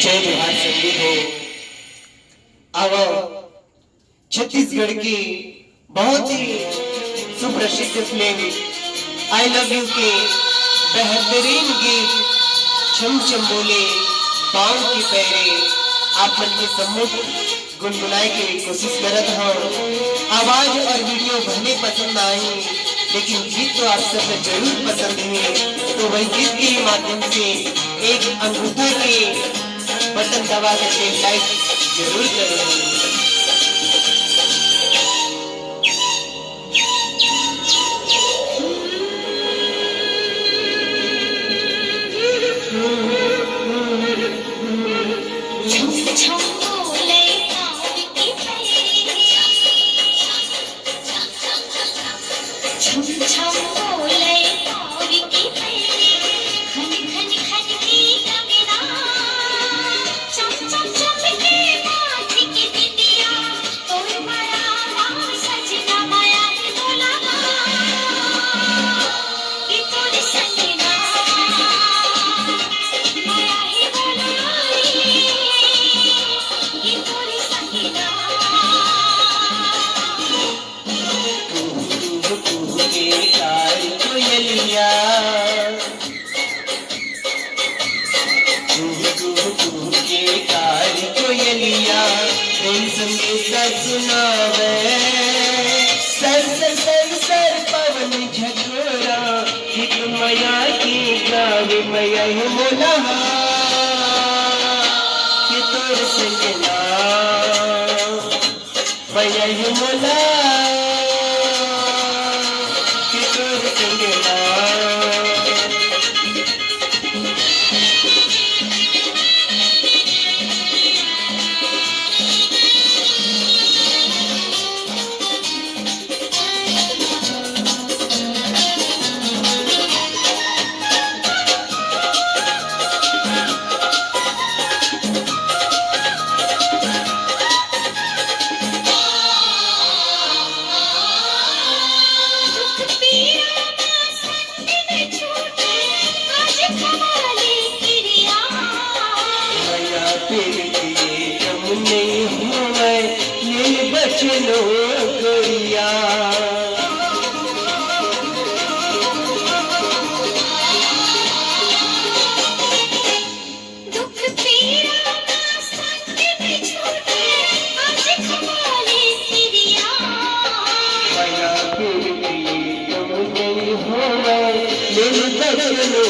जय जोहार संगीत हो। अब छत्तीसगढ़ की बहुत ही सुप्रसिद्ध फिल्म आई लव यू के बेहतरीन गीत छम छम बोले पाँव की पैरे आप मन के सम्मुख गुनगुनाए के कोशिश करत हूँ। आवाज और वीडियो भले पसंद आई, लेकिन गीत तो आप सबको जरूर पसंद है। तो वही गीत के माध्यम से एक अंगूठा के बटन दबा करके लाइक जरूर करें। सुनावे सर सर सर सर पवन झकोरा हित मया की गावे मया ही मोला कि तोर संगना मया ही मोला कि तोर संगना। बचनो गोरिया दुख पीड़ा संग में छूटे आज खमाले तेरिया माया फिर भी तुम नहीं हो दिल बचनो गोरिया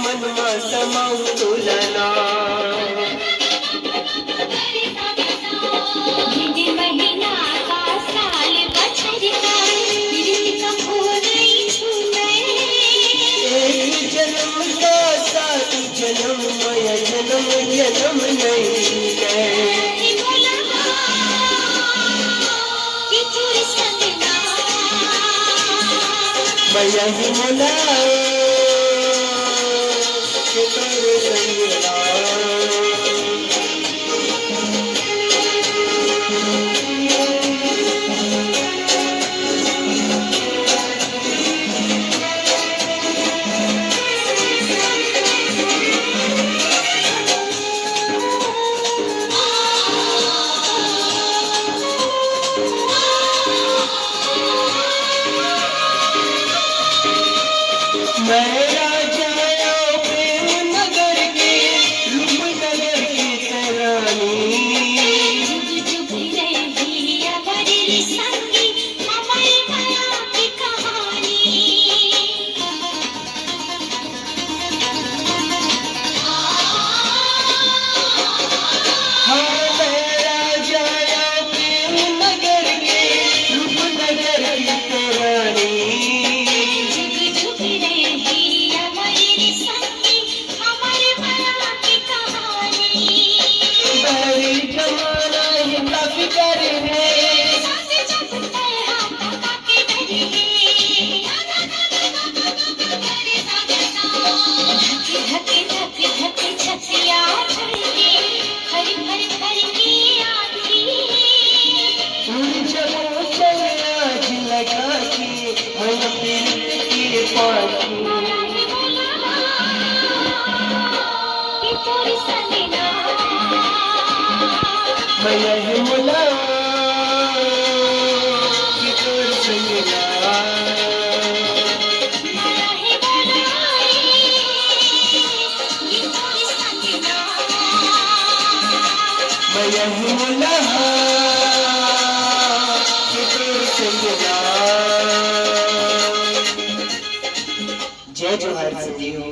मनमा समाऊ तुलना महीना का साल बछर का कब हो गई छूने एक जन्म का साथ जन्म मया जन्म जन्म नहीं मया ही मोला पाखी मैं यही मुला कि तोर संगला मैं यही मुला कि तोर संगला। जय जोहार सदी हो।